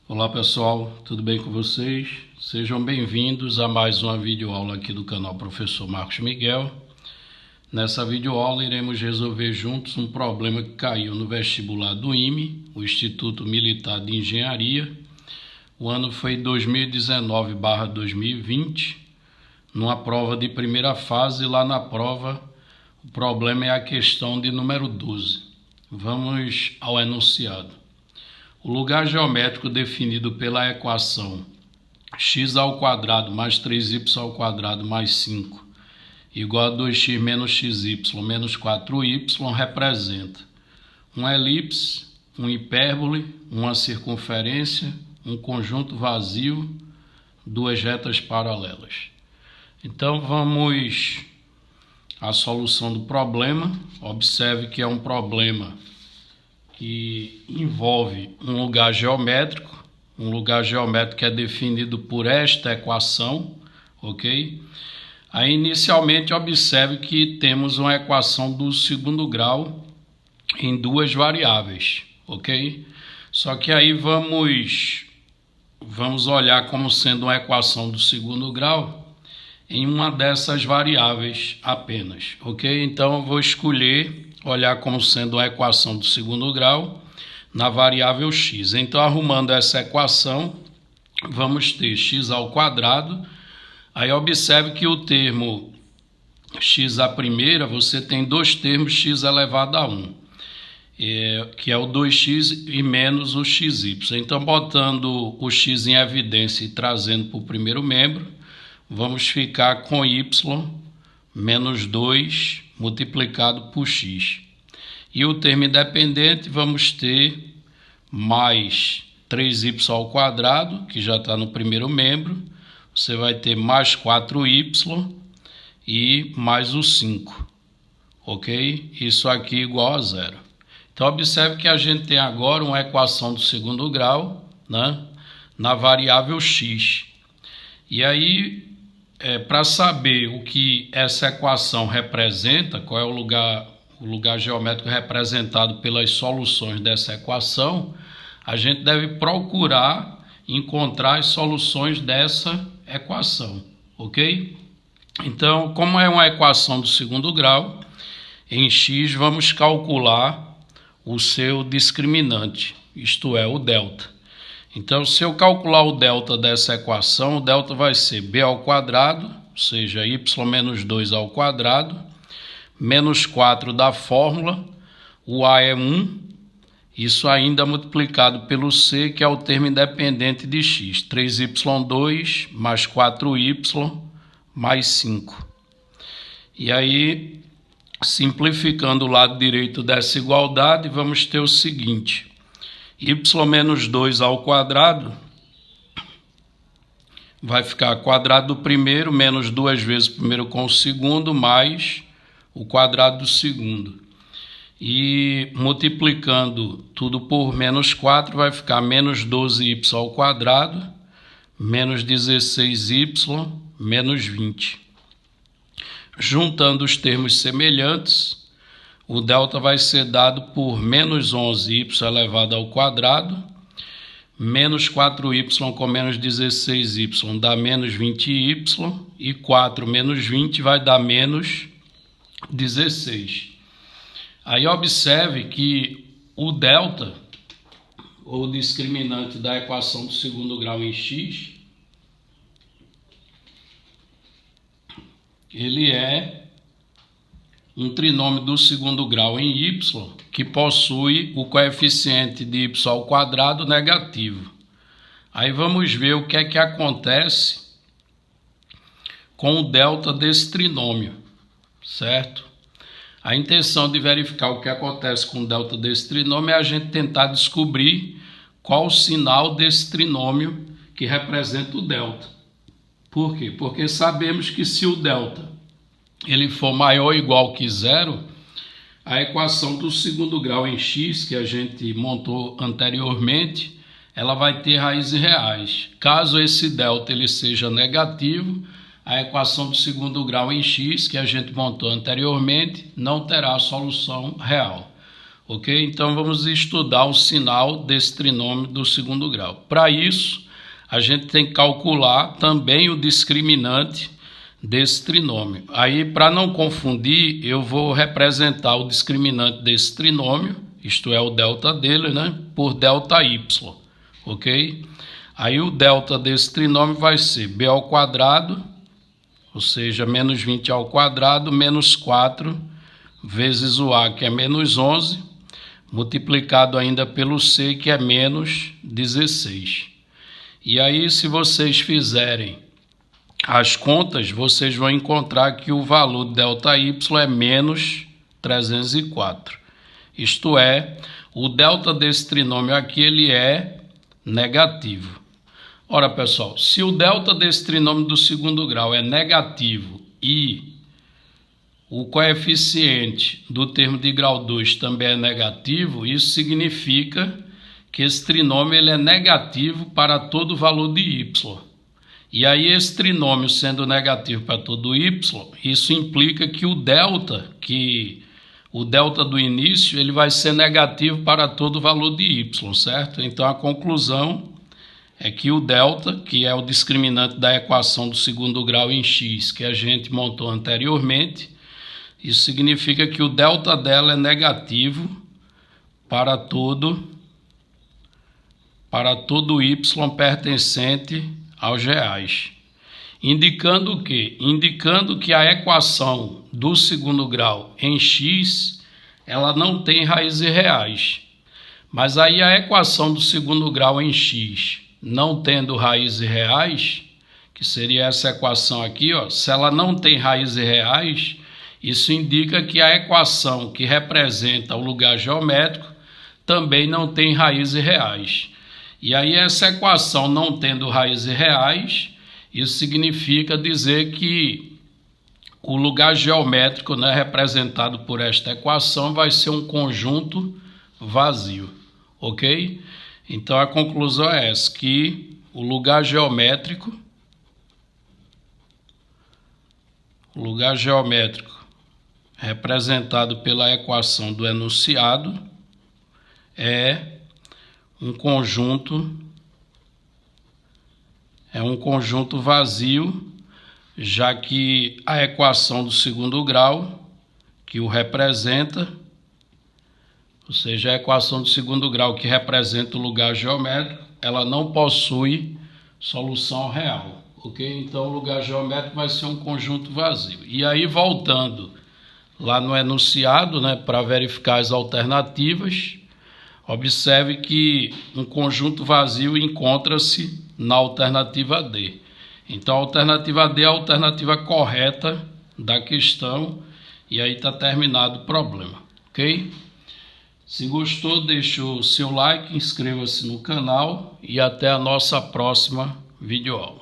Olá pessoal, tudo bem com vocês? Sejam bem-vindos a mais uma videoaula aqui do canal Professor Marcos Miguel. Nessa videoaula iremos resolver juntos um problema que caiu no vestibular do IME, o Instituto Militar de Engenharia. O ano foi 2019/2020, numa prova de primeira fase. Lá na prova, o problema é a questão de número 12. Vamos ao enunciado. O lugar geométrico definido pela equação x² mais 3y² mais 5 igual a 2x menos xy menos 4y representa uma elipse, um hipérbole, uma circunferência, um conjunto vazio, duas retas paralelas. Então vamos à solução do problema. Observe que é um problema que envolve um lugar geométrico. Um lugar geométrico é definido por esta equação, ok? Aí, inicialmente, observe que temos uma equação do segundo grau em duas variáveis, ok? Só que aí vamos olhar como sendo uma equação do segundo grau em uma dessas variáveis apenas, ok? Então, eu vou olhar como sendo uma equação do segundo grau na variável x. Então, arrumando essa equação, vamos ter x². Aí, observe que o termo x à primeira, você tem dois termos x elevado a 1, que é o 2x e menos o xy. Então, botando o x em evidência e trazendo para o primeiro membro, vamos ficar com y menos 2 multiplicado por x. E o termo independente vamos ter mais 3y², que já está no primeiro membro. Você vai ter mais 4y e mais o 5, ok? Isso aqui igual a zero. Então, observe que a gente tem agora uma equação do segundo grau, né, na variável x. E aí, para saber o que essa equação representa, qual é o lugar geométrico representado pelas soluções dessa equação, a gente deve procurar encontrar as soluções dessa equação, ok? Então, como é uma equação do segundo grau, em x vamos calcular o seu discriminante, isto é, o delta. Então, se eu calcular o delta dessa equação, o delta vai ser b², ou seja, y menos 2², menos 4 da fórmula, o a é 1, isso ainda multiplicado pelo c, que é o termo independente de x, 3y2 mais 4y mais 5. E aí, simplificando o lado direito dessa igualdade, vamos ter o seguinte: y menos 2² vai ficar quadrado do primeiro menos duas vezes o primeiro com o segundo mais o quadrado do segundo. E multiplicando tudo por menos 4 vai ficar menos 12y² menos 16y menos 20. Juntando os termos semelhantes, o delta vai ser dado por menos 11y elevado ao quadrado, menos 4y com menos 16y dá menos 20y, e 4 menos 20 vai dar menos 16. Aí observe que o delta, ou discriminante da equação do segundo grau em x, ele é um trinômio do segundo grau em y, que possui o coeficiente de y² negativo. Aí vamos ver o que é que acontece com o delta desse trinômio, certo? A intenção de verificar o que acontece com o delta desse trinômio é a gente tentar descobrir qual o sinal desse trinômio que representa o delta. Por quê? Porque sabemos que se o delta ele for maior ou igual que zero, a equação do segundo grau em x, que a gente montou anteriormente, ela vai ter raízes reais. Caso esse delta ele seja negativo, a equação do segundo grau em x, que a gente montou anteriormente, não terá solução real. Ok? Então vamos estudar o sinal desse trinômio do segundo grau. Para isso, a gente tem que calcular também o discriminante desse trinômio. Aí, para não confundir, eu vou representar o discriminante desse trinômio, isto é, o delta dele, né, por delta y, ok? Aí o delta desse trinômio vai ser b ao quadrado, ou seja, menos 20 ao quadrado, menos 4, vezes o a, que é menos 11, multiplicado ainda pelo c, que é menos 16. E aí, se vocês fizerem as contas, vocês vão encontrar que o valor de ΔY é menos 304. Isto é, o delta desse trinômio aqui ele é negativo. Ora, pessoal, se o delta desse trinômio do segundo grau é negativo e o coeficiente do termo de grau 2 também é negativo, isso significa que esse trinômio ele é negativo para todo valor de y. E aí esse trinômio sendo negativo para todo y, isso implica que o delta do início ele vai ser negativo para todo valor de y, certo? Então a conclusão é que o delta, que é o discriminante da equação do segundo grau em x, que a gente montou anteriormente, isso significa que o delta dela é negativo para todo y pertencente aos reais. Indicando o quê? Indicando que a equação do segundo grau em x, ela não tem raízes reais. Mas aí a equação do segundo grau em x, não tendo raízes reais, que seria essa equação aqui, ó, se ela não tem raízes reais, isso indica que a equação que representa o lugar geométrico também não tem raízes reais. E aí essa equação não tendo raízes reais, isso significa dizer que o lugar geométrico, né, representado por esta equação vai ser um conjunto vazio, ok? Então a conclusão é essa, que o lugar geométrico representado pela equação do enunciado é um conjunto vazio, já que a equação do segundo grau que o representa, ou seja, a equação do segundo grau que representa o lugar geométrico, ela não possui solução real, ok? Então o lugar geométrico vai ser um conjunto vazio. E aí, voltando lá no enunciado, né, para verificar as alternativas, observe que um conjunto vazio encontra-se na alternativa D. Então a alternativa D é a alternativa correta da questão e aí está terminado o problema, ok? Se gostou, deixe o seu like, inscreva-se no canal e até a nossa próxima videoaula.